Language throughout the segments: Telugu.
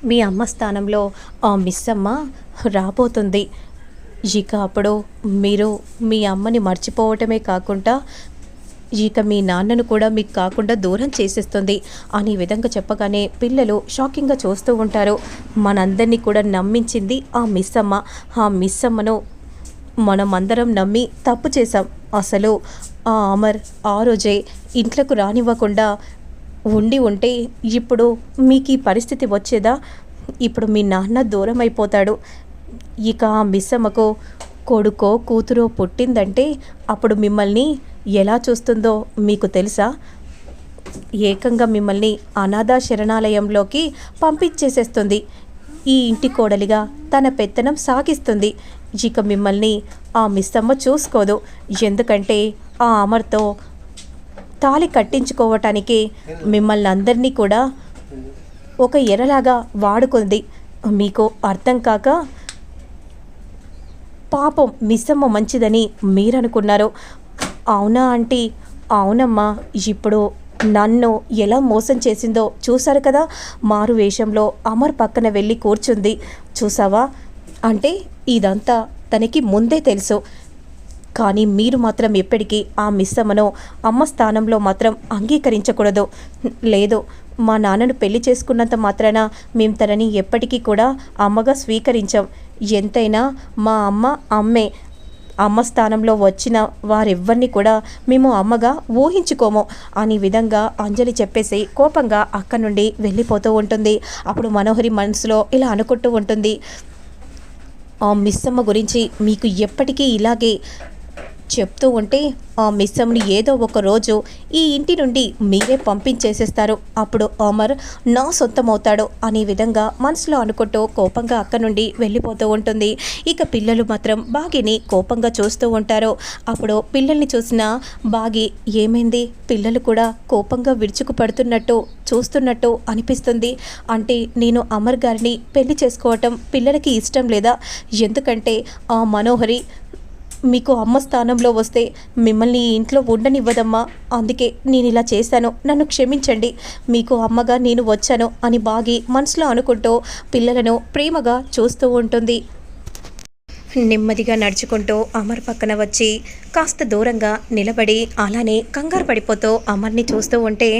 మీ అమ్మ స్థానంలో ఆ మిస్ అమ్మ రాబోతుంది. ఇక అప్పుడు మీరు మీ అమ్మని మర్చిపోవటమే కాకుండా ఇక మీ నాన్నను కూడా మీకు కాకుండా దూరం చేసేస్తుంది అనే విధంగా చెప్పగానే పిల్లలు షాకింగ్గా చూస్తూ ఉంటారు. మనందరినీ కూడా నమ్మించింది ఆ మిస్ అమ్మ. ఆ మిస్ అమ్మను మనమందరం నమ్మి తప్పు చేశాం. అసలు ఆ అమర్ ఆ రోజే ఇంట్లోకి రానివ్వకుండా ఉండి ఉంటే ఇప్పుడు మీకు ఈ పరిస్థితి వచ్చేదా? ఇప్పుడు మీ నాన్న దూరం అయిపోతాడు. ఇక ఆ మిస్ అమ్మకు కొడుకో కూతురో పుట్టిందంటే అప్పుడు మిమ్మల్ని ఎలా చూస్తుందో మీకు తెలుసా? ఏకంగా మిమ్మల్ని అనాథ శరణాలయంలోకి పంపించేసేస్తుంది. ఈ ఇంటి కోడలిగా తన పెత్తనం సాగిస్తుంది. ఇక మిమ్మల్ని ఆ మిస్ అమ్మ చూసుకోదు. ఎందుకంటే ఆ అమర్తో తాళి కట్టించుకోవటానికి మిమ్మల్ని అందరినీ కూడా ఒక ఎరలాగా వాడుకుంది. మీకు అర్థం కాక పాపం మిస్సమ్మ మంచిదని మీరనుకున్నారు. అవునా ఆంటీ? అవునమ్మా. ఇప్పుడు నన్ను ఎలా మోసం చేసిందో చూశారు కదా. మారు వేషంలో అమర్ పక్కన వెళ్ళి కూర్చుంది చూసావా? అంటే ఇదంతా తనకి ముందే తెలుసు. కానీ మీరు మాత్రం ఎప్పటికీ ఆ మిస్ అమ్మను అమ్మ స్థానంలో మాత్రం అంగీకరించకూడదు. లేదు, మా నాన్నను పెళ్లి చేసుకున్నంత మాత్రాన మేము తనని ఎప్పటికీ కూడా అమ్మగా స్వీకరించాం. ఎంతైనా మా అమ్మ అమ్మే. అమ్మ స్థానంలో వచ్చిన వారెవ్వరిని కూడా మేము అమ్మగా ఊహించుకోము అనే విధంగా అంజలి చెప్పేసి కోపంగా అక్కడి నుండి వెళ్ళిపోతూ ఉంటుంది. అప్పుడు మనోహరి మనసులో ఇలా అనుకుంటూ ఉంటుంది, ఆ మిస్ అమ్మ గురించి మీకు ఎప్పటికీ ఇలాగే చెప్తూ ఉంటే ఆ మిస్ అమ్మని ఏదో ఒక రోజు ఈ ఇంటి నుండి మీరే పంపించేసేస్తారు. అప్పుడు అమర్ నా సొంతమవుతాడు అనే విధంగా మనసులో అనుకుంటూ కోపంగా అక్కడి నుండి వెళ్ళిపోతూ ఉంటుంది. ఇక పిల్లలు మాత్రం బాగిని కోపంగా చూస్తూ ఉంటారు. అప్పుడు పిల్లల్ని చూసిన బాగి ఏమైంది? పిల్లలు కూడా కోపంగా విరుచుకుపడుతున్నట్టు చూస్తున్నట్టు అనిపిస్తుంది. అంటే నేను అమర్ గారిని పెళ్లి చేసుకోవటం పిల్లలకి ఇష్టం లేదా? ఎందుకంటే ఆ మనోహరి మీకు అమ్మ స్థానంలో వస్తే మిమ్మల్ని ఇంట్లో ఉండనివ్వదమ్మా. అందుకే నేను ఇలా చేశాను, నన్ను క్షమించండి, మీకు అమ్మగా నేను వచ్చాను అని బాగి మనసులో అనుకుంటూ పిల్లలను ప్రేమగా చూస్తూ ఉంటుంది. నెమ్మదిగా నడుచుకుంటూ అమర్ పక్కన వచ్చి కాస్త దూరంగా నిలబడి అలానే కంగారు పడిపోతూ అమర్ని చూస్తూ ఉంటే,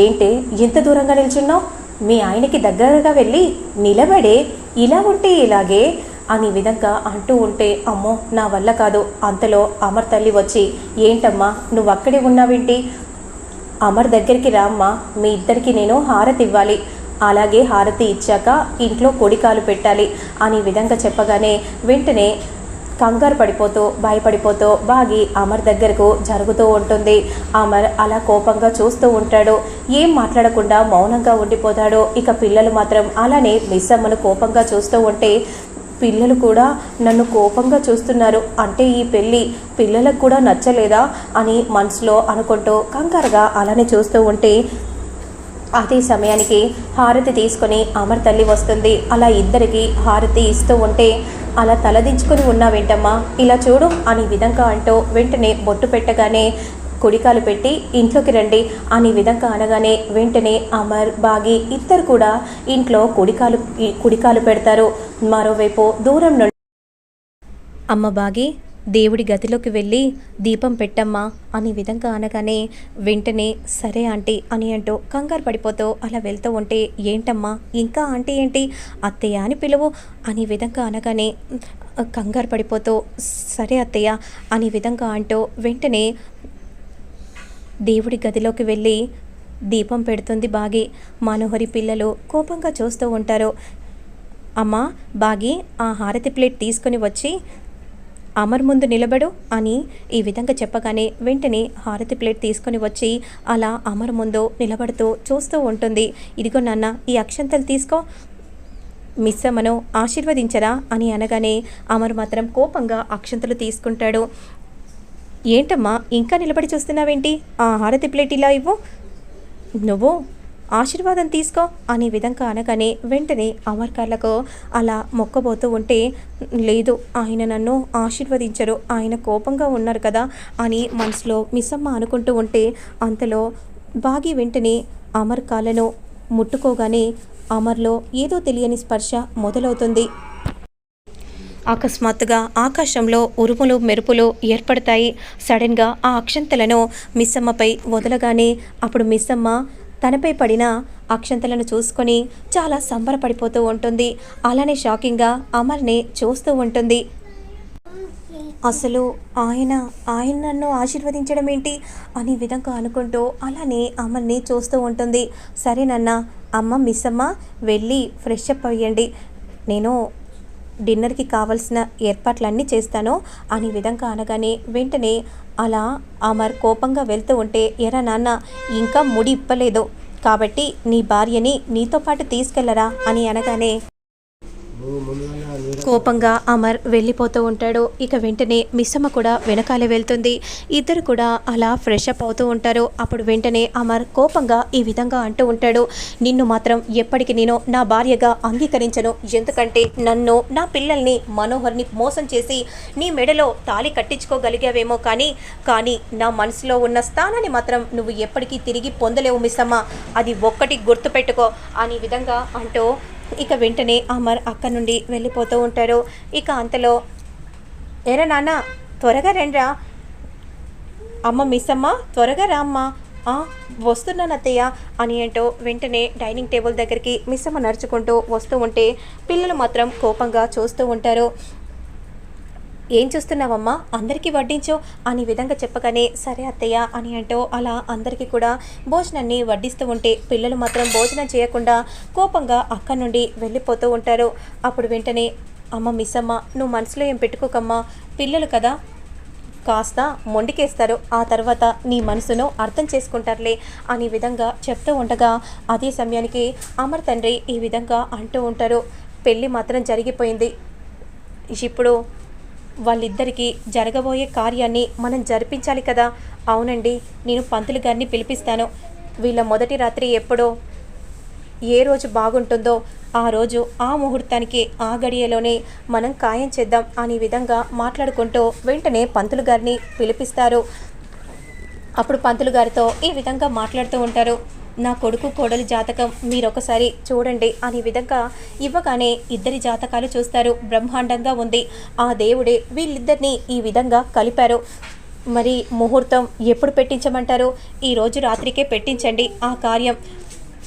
ఏంటే ఇంత దూరంగా నిల్చున్నావు? మీ ఆయనకి దగ్గరగా వెళ్ళి నిలబడే, ఇలా ఉంటే ఇలాగే అని విధంగా అంటూ ఉంటే, అమ్మో నా వల్ల కాదు. అంతలో అమర్ తల్లి వచ్చి, ఏంటమ్మా నువ్వు అక్కడే ఉన్నావేంటి? అమర్ దగ్గరికి రామ్మా, మీ ఇద్దరికి నేను హారతి ఇవ్వాలి, అలాగే హారతి ఇచ్చాక ఇంట్లో కొడికాలు పెట్టాలి అని విధంగా చెప్పగానే వెంటనే కంగారు పడిపోతూ భయపడిపోతూ బాగి అమర్ దగ్గరకు జరుగుతూ ఉంటుంది. అమర్ అలా కోపంగా చూస్తూ ఉంటాడు. ఏం మాట్లాడకుండా మౌనంగా ఉండిపోతాడు. ఇక పిల్లలు మాత్రం అలానే మిస్ అమ్మను కోపంగా చూస్తూ ఉంటే, పిల్లలు కూడా నన్ను కోపంగా చూస్తున్నారు అంటే ఈ పెళ్ళి పిల్లలకు కూడా నచ్చలేదా అని మనసులో అనుకుంటూ కంగారుగా అలానే చూస్తూ ఉంటే, అదే సమయానికి హారతి తీసుకొని అమర్ తల్లి వస్తుంది. అలా ఇద్దరికి హారతి ఇస్తూ ఉంటే, అలా తలదించుకొని ఉన్నావేంటమ్మా, ఇలా చూడు అని విధంగా అంటూ వెంటనే బొట్టు పెట్టగానే కుడికాలు పెట్టి ఇంట్లోకి రండి అని విధంగా అనగానే వెంటనే అమర్ బాగి ఇద్దరు కూడా ఇంట్లో కుడికాలు పెడతారు. మరోవైపు దూరం నుండి అమ్మ బాగి దేవుడి గదిలోకి వెళ్ళి దీపం పెట్టమ్మా అని విధంగా అనగానే వెంటనే సరే ఆంటీ అని అంటూ కంగారు పడిపోతూ అలా వెళ్తూ ఉంటే, ఏంటమ్మా ఇంకా ఆంటీ ఏంటి, అత్తయ్య అని పిలువు అని విధంగా అనగానే కంగారు పడిపోతూ సరే అత్తయ్య అని విధంగా అంటూ వెంటనే దేవుడి గదిలోకి వెళ్ళి దీపం పెడుతుంది బాగి. మనోహరి పిల్లలు కోపంగా చూస్తూ ఉంటారు. అమ్మా బాగి ఆ హారతి ప్లేట్ తీసుకొని వచ్చి అమర్ ముందు నిలబడు అని ఈ విధంగా చెప్పగానే వెంటనే హారతి ప్లేట్ తీసుకొని వచ్చి అలా అమర్ ముందు నిలబడుతూ చూస్తూ ఉంటుంది. ఇదిగో నాన్న ఈ అక్షంతలు తీసుకో, మిస్ అమ్మను ఆశీర్వదించరా అని అనగానే అమర్ మాత్రం కోపంగా అక్షంతలు తీసుకుంటాడు. ఏంటమ్మా ఇంకా నిలబడి చూస్తున్నావేంటి, ఆ హారతి ప్లేట్ ఇలా ఇవ్వు, నువ్వు ఆశీర్వాదం తీసుకో అనే విధంగా అనగానే వెంటనే అమర్ కాళ్ళకు అలా మొక్కబోతూ ఉంటే, లేదు ఆయన నన్ను ఆశీర్వదించరు, ఆయన కోపంగా ఉన్నారు కదా అని మనసులో మిస్సమ్మ అనుకుంటూ ఉంటే, అంతలో బాగి వెంటనే అమర్ కాళ్ళను ముట్టుకోగానే అమర్లో ఏదో తెలియని స్పర్శ మొదలవుతుంది. అకస్మాత్తుగా ఆకాశంలో ఉరుములు మెరుపులు ఏర్పడతాయి. సడన్గా ఆ అక్షంతలను మిస్సమ్మపై వదలగానే అప్పుడు మిస్సమ్మ తనపై పడిన అక్షంతలను చూసుకొని చాలా సంబరపడిపోతూ ఉంటుంది. అలానే షాకింగ్గా అమర్ని చూస్తూ ఉంటుంది. అసలు ఆయన ఆయన నన్ను ఆశీర్వదించడం ఏంటి అనే విధంగా అనుకుంటూ అలానే అమర్ని చూస్తూ ఉంటుంది. సరేనన్నా, అమ్మ మిస్సమ్మ వెళ్ళి ఫ్రెష్ అప్ అయ్యండి, నేను డిన్నర్కి కావాల్సిన ఏర్పాట్లన్నీ చేస్తాను అనే విధంగా అనగానే వెంటనే అలా అమర్ కోపంగా వెళ్తూ ఉంటే, ఎరా నాన్న, ఇంకా ముడి ఇప్పలేదు కాబట్టి నీ భార్యని నీతో పాటు తీసుకెళ్లరా అని అనగానే కోపంగా అమర్ వెళ్ళిపోతూ ఉంటాడు. ఇక వెంటనే మిస్సమ్మ కూడా వెనకాలే వెళ్తుంది. ఇద్దరు కూడా అలా ఫ్రెష్ అప్ అవుతూ ఉంటారు. అప్పుడు వెంటనే అమర్ కోపంగా ఈ విధంగా అంటూ ఉంటాడు, నిన్ను మాత్రం ఎప్పటికీ నేను నా భార్యగా అంగీకరించను. ఎందుకంటే నన్ను, నా పిల్లల్ని, మనోహర్ని మోసం చేసి నీ మెడలో తాళి కట్టించుకోగలిగావేమో కానీ నా మనసులో ఉన్న స్థానాన్ని మాత్రం నువ్వు ఎప్పటికీ తిరిగి పొందలేవు మిస్సమ్మ, అది ఒక్కటి గుర్తుపెట్టుకో అనే విధంగా అంటూ ఇక వెంటనే అమర్ అక్కడి నుండి వెళ్ళిపోతూ ఉంటారు. ఇక అంతలో, ఎరా నాన్న, త్వరగా రండ్రా, అమ్మ మిస్సమ్మ త్వరగా రా అమ్మ, వస్తున్నాను అత్తయ్య అని అంటూ వెంటనే డైనింగ్ టేబుల్ దగ్గరికి మిస్సమ్మ నడుచుకుంటూ వస్తూ ఉంటే పిల్లలు మాత్రం కోపంగా చూస్తూ ఉంటారు. ఏం చూస్తున్నావమ్మా, అందరికీ వడ్డించు అనే విధంగా చెప్పగానే సరే అత్తయ్య అని అంటూ అలా అందరికీ కూడా భోజనాన్ని వడ్డిస్తూ ఉంటే పిల్లలు మాత్రం భోజనం చేయకుండా కోపంగా అక్కడి నుండి వెళ్ళిపోతూ ఉంటారు. అప్పుడు వెంటనే, అమ్మ మిస్సమ్మ, నువ్వు మనసులో ఏం పెట్టుకోకమ్మా, పిల్లలు కదా కాస్త మొండికేస్తారు, ఆ తర్వాత నీ మనసును అర్థం చేసుకుంటారులే అనే విధంగా చెప్తూ ఉండగా అదే సమయానికి అమర్ తండ్రి ఈ విధంగా అంటూ ఉంటారు, పెళ్ళి మాత్రం జరిగిపోయింది, ఇప్పుడు వాళ్ళిద్దరికీ జరగబోయే కార్యాన్ని మనం జరిపించాలి కదా. అవునండి, నేను పంతులు గారిని పిలిపిస్తాను, వీళ్ళ మొదటి రాత్రి ఎప్పుడో ఏ రోజు బాగుంటుందో ఆ రోజు ఆ ముహూర్తానికి ఆ గడియలోనే మనం ఖాయం చేద్దాం అనే విధంగా మాట్లాడుకుంటూ వెంటనే పంతులు గారిని పిలిపిస్తారు. అప్పుడు పంతులు గారితో ఈ విధంగా మాట్లాడుతూ ఉంటారు, నా కొడుకు కోడలి జాతకం మీరొకసారి చూడండి అనే విధంగా ఇవ్వగానే ఇద్దరి జాతకాలు చూస్తారు. బ్రహ్మాండంగా ఉంది, ఆ దేవుడే వీళ్ళిద్దరినీ ఈ విధంగా కలిపారు. మరి ముహూర్తం ఎప్పుడు పెట్టించమంటారు? ఈరోజు రాత్రికే పెట్టించండి ఆ కార్యం,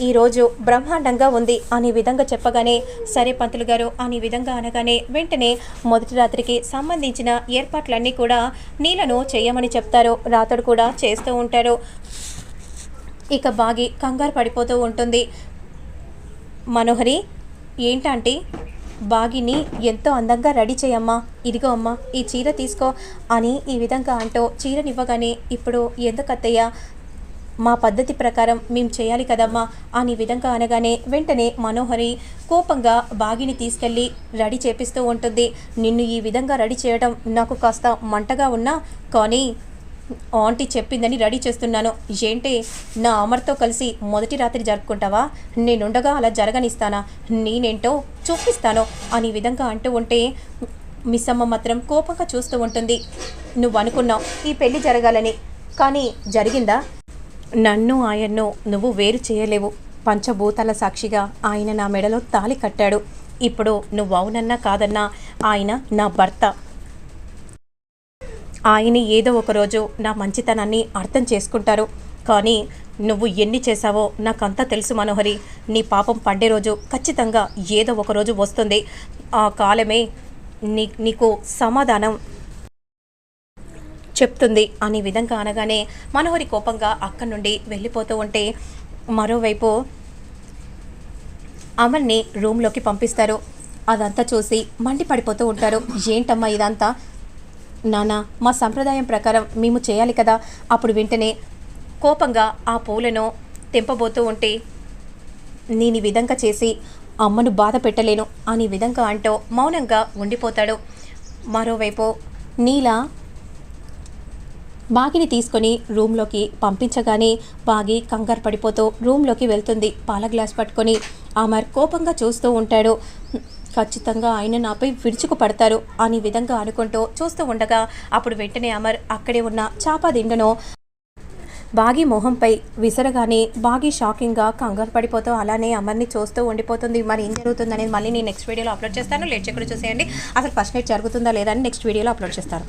ఈరోజు బ్రహ్మాండంగా ఉంది అనే విధంగా చెప్పగానే సరే పంతులు గారు అనే విధంగా అనగానే వెంటనే మొదటి రాత్రికి సంబంధించిన ఏర్పాట్లన్నీ కూడా నీలను చేయమని చెప్తారు. రాత్రుడు కూడా చేస్తూ ఉంటారు. ఇక బాగి కంగారు పడిపోతూ ఉంటుంది. మనోహరి, ఏంటంటే బాగిని ఎంతో అందంగా రెడీ చేయమ్మా, ఇదిగో అమ్మా ఈ చీర తీసుకో అని ఈ విధంగా అంటూ చీరనివ్వగానే, ఇప్పుడు ఎందుకత్తయ్య, మా పద్ధతి ప్రకారం మేము చేయాలి కదమ్మా అని విధంగా అనగానే వెంటనే మనోహరి కోపంగా బాగిని తీసుకెళ్ళి రెడీ చేపిస్తూ ఉంటుంది. నిన్ను ఈ విధంగా రెడీ చేయడం నాకు కాస్త మంటగా ఉన్నా కానీ ఆంటీ చెప్పిందని రెడీ చేస్తున్నాను. ఏంటి, నా అమర్తో కలిసి మొదటి రాత్రి జరుపుకుంటావా? నేనుండగా అలా జరగనిస్తానా? నేనేంటో చూపిస్తాను అని విధంగా అంటూ ఉంటే మిస్సమ్మ మాత్రం కోపంగా చూస్తూ ఉంటుంది. నువ్వు అనుకున్నావు ఈ పెళ్లి జరగాలని, కానీ జరిగిందా? నన్ను ఆయన్ను నువ్వు వేరు చేయలేవు. పంచభూతాల సాక్షిగా ఆయన నా మెడలో తాళి కట్టాడు. ఇప్పుడు నువ్వు అవునన్నా కాదన్నా ఆయన నా భర్త. ఆయన ఏదో ఒకరోజు నా మంచితనాన్ని అర్థం చేసుకుంటారు. కానీ నువ్వు ఎన్ని చేశావో నాకంతా తెలుసు మనోహరి. నీ పాపం పండే రోజు ఖచ్చితంగా ఏదో ఒకరోజు వస్తుంది. ఆ కాలమే నీకు సమాధానం చెప్తుంది అనే విధంగా అనగానే మనోహరి కోపంగా అక్కడి నుండి వెళ్ళిపోతూ ఉంటే మరోవైపు అమర్ని రూమ్లోకి పంపిస్తారు. అదంతా చూసి మండిపడిపోతూ ఉంటారు. ఏంటమ్మా ఇదంతా? నానా, మా సంప్రదాయం ప్రకారం మేము చేయాలి కదా. అప్పుడు వెంటనే కోపంగా ఆ పూలను తెంపబోతూ ఉంటే, నేను ఈ విధంగా చేసి అమ్మను బాధ పెట్టలేను అని విధంగా అంటూ మౌనంగా ఉండిపోతాడు. మరోవైపు నీల బాగిని తీసుకొని రూమ్లోకి పంపించగానే బాగి కంగారు పడిపోతూ రూమ్లోకి వెళ్తుంది పాల గ్లాస్ పట్టుకొని. అమర్ కోపంగా చూస్తూ ఉంటాడు. ఖచ్చితంగా ఆయన నాపై విరుచుకు పడతారు అని విధంగా అనుకుంటూ చూస్తూ ఉండగా అప్పుడు వెంటనే అమర్ అక్కడే ఉన్న చాప దిండును బాగి మొహంపై విసరగానే బాగి షాకింగ్గా కంగారు పడిపోతూ అలానే అమర్ని చూస్తూ ఉండిపోతుంది. మరి ఏం జరుగుతుంది అనేది మళ్ళీ నేను నెక్స్ట్ వీడియోలో అప్లోడ్ చేస్తాను. లేట్ చేయకుండా చూసేయండి. అసలు ఫస్ట్ నైట్ జరుగుతుందా లేదా అని నెక్స్ట్ వీడియోలో అప్లోడ్ చేస్తాను.